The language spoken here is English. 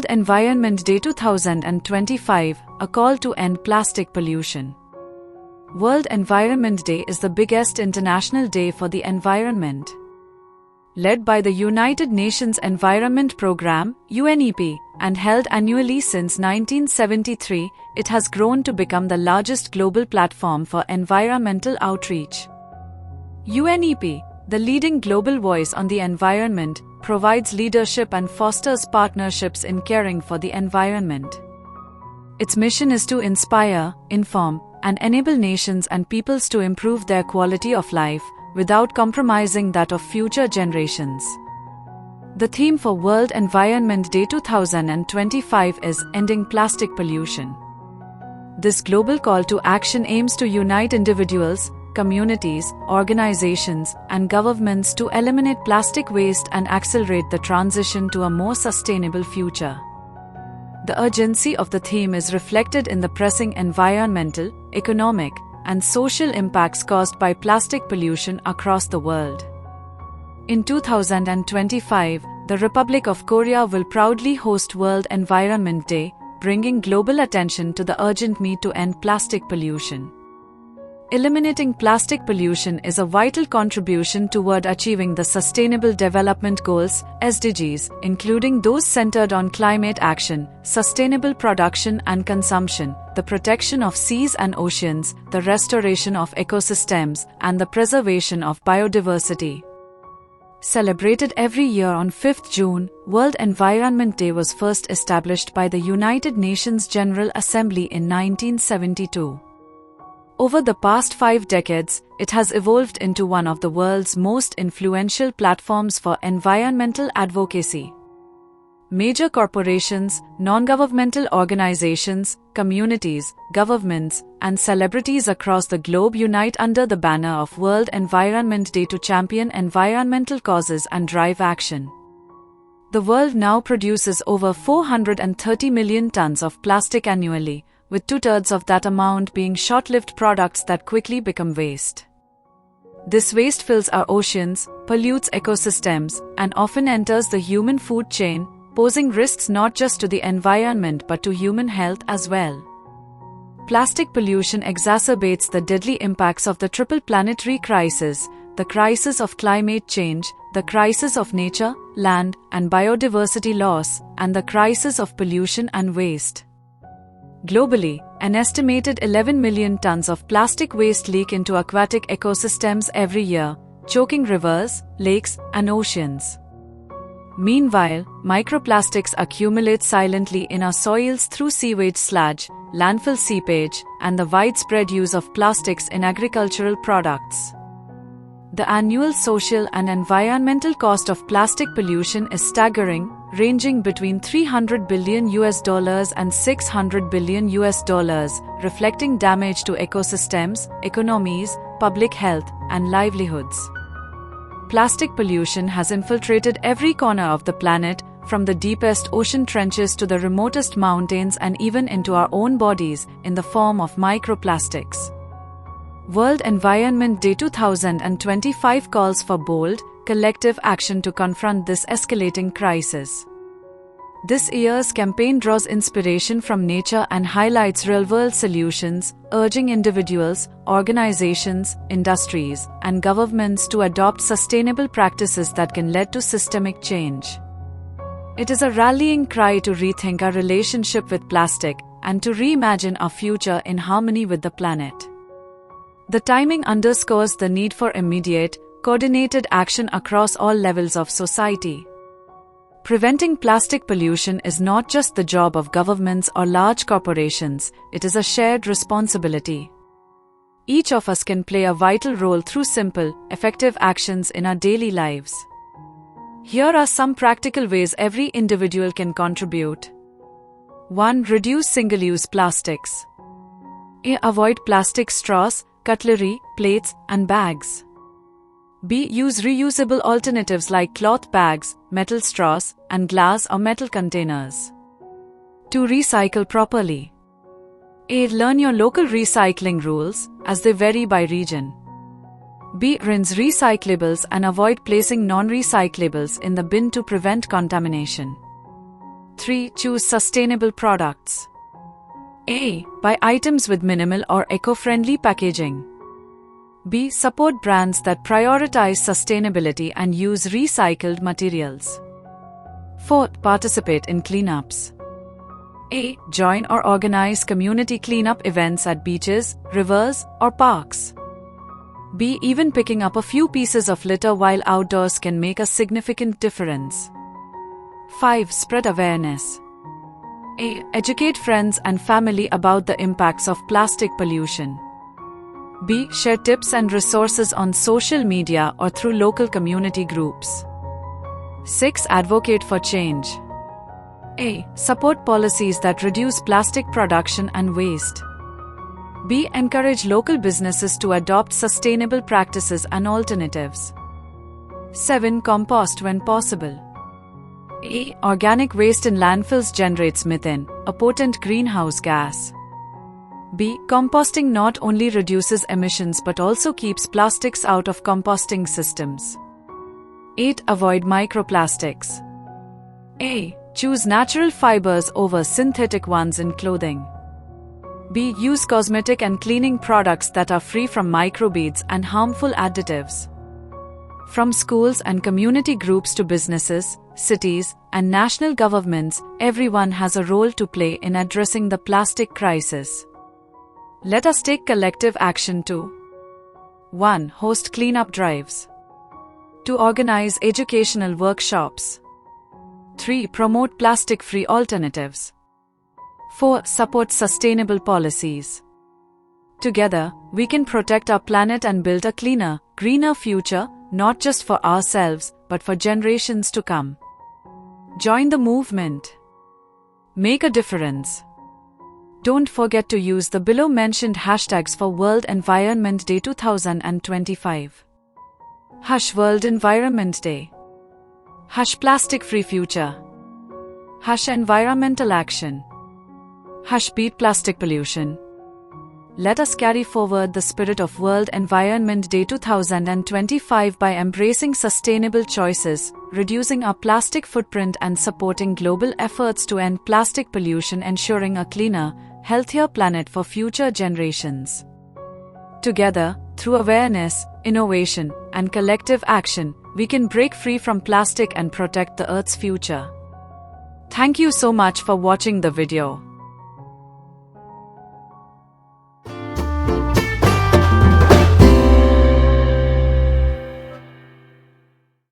World Environment Day 2025, a call to end plastic pollution. World Environment Day is the biggest international day for the environment. Led by the United Nations Environment Programme, UNEP, and held annually since 1973, it has grown to become the largest global platform for environmental outreach. UNEP, the leading global voice on the environment, provides leadership and fosters partnerships in caring for the environment. Its mission is to inspire, inform, and enable nations and peoples to improve their quality of life, without compromising that of future generations. The theme for World Environment Day 2025 is Ending Plastic Pollution. This global call to action aims to unite individuals, communities, organizations, and governments to eliminate plastic waste and accelerate the transition to a more sustainable future. The urgency of the theme is reflected in the pressing environmental, economic, and social impacts caused by plastic pollution across the world. In 2025, the Republic of Korea will proudly host World Environment Day, bringing global attention to the urgent need to end plastic pollution. Eliminating plastic pollution is a vital contribution toward achieving the Sustainable Development Goals, SDGs, including those centered on climate action, sustainable production and consumption, the protection of seas and oceans, the restoration of ecosystems, and the preservation of biodiversity. Celebrated every year on 5th June, World Environment Day was first established by the United Nations General Assembly in 1972. Over the past 5 decades, it has evolved into one of the world's most influential platforms for environmental advocacy. Major corporations, non-governmental organizations, communities, governments, and celebrities across the globe unite under the banner of World Environment Day to champion environmental causes and drive action. The world now produces over 430 million tons of plastic annually, with 2/3 of that amount being short-lived products that quickly become waste. This waste fills our oceans, pollutes ecosystems, and often enters the human food chain, posing risks not just to the environment but to human health as well. Plastic pollution exacerbates the deadly impacts of the triple planetary crisis: the crisis of climate change, the crisis of nature, land, and biodiversity loss, and the crisis of pollution and waste. Globally, an estimated 11 million tons of plastic waste leak into aquatic ecosystems every year, choking rivers, lakes, and oceans. Meanwhile, microplastics accumulate silently in our soils through sewage sludge, landfill seepage, and the widespread use of plastics in agricultural products. The annual social and environmental cost of plastic pollution is staggering, ranging between $300 billion and $600 billion, reflecting damage to ecosystems, economies, public health, and livelihoods. Plastic pollution has infiltrated every corner of the planet, from the deepest ocean trenches to the remotest mountains and even into our own bodies, in the form of microplastics. World Environment Day 2025 calls for bold, collective action to confront this escalating crisis. This year's campaign draws inspiration from nature and highlights real-world solutions, urging individuals, organizations, industries, and governments to adopt sustainable practices that can lead to systemic change. It is a rallying cry to rethink our relationship with plastic and to reimagine our future in harmony with the planet. The timing underscores the need for immediate, coordinated action across all levels of society. Preventing plastic pollution is not just the job of governments or large corporations, it is a shared responsibility. Each of us can play a vital role through simple, effective actions in our daily lives. Here are some practical ways every individual can contribute. 1. Reduce single-use plastics. A. Avoid plastic straws, cutlery, plates, and bags. B. Use reusable alternatives like cloth bags, metal straws, and glass or metal containers. 2. Recycle properly. A. Learn your local recycling rules, as they vary by region. B. Rinse recyclables and avoid placing non-recyclables in the bin to prevent contamination. 3. Choose sustainable products. A. Buy items with minimal or eco-friendly packaging. B. Support brands that prioritize sustainability and use recycled materials. 4. Participate in cleanups. A. Join or organize community cleanup events at beaches, rivers, or parks. B. Even picking up a few pieces of litter while outdoors can make a significant difference. 5. Spread awareness. A. Educate friends and family about the impacts of plastic pollution. B. Share tips and resources on social media or through local community groups. 6. Advocate for change. A. Support policies that reduce plastic production and waste. B. Encourage local businesses to adopt sustainable practices and alternatives. 7. Compost when possible. A. Organic waste in landfills generates methane, a potent greenhouse gas. B. Composting not only reduces emissions but also keeps plastics out of composting systems. 8. Avoid microplastics. A. Choose natural fibers over synthetic ones in clothing. B. Use cosmetic and cleaning products that are free from microbeads and harmful additives. From schools and community groups to businesses, cities, and national governments, everyone has a role to play in addressing the plastic crisis. Let us take collective action to 1. Host cleanup drives. 2. Organize educational workshops. 3. Promote plastic-free alternatives. 4. Support sustainable policies. Together, we can protect our planet and build a cleaner, greener future, not just for ourselves, but for generations to come. Join the movement. Make a difference. Don't forget to use the below-mentioned hashtags for World Environment Day 2025. # World Environment Day. # Plastic Free Future. # Environmental Action. # Beat Plastic Pollution. Let us carry forward the spirit of World Environment Day 2025 by embracing sustainable choices, reducing our plastic footprint and supporting global efforts to end plastic pollution, ensuring a cleaner, healthier planet for future generations. Together, through awareness, innovation, and collective action, we can break free from plastic and protect the Earth's future. Thank you so much for watching the video.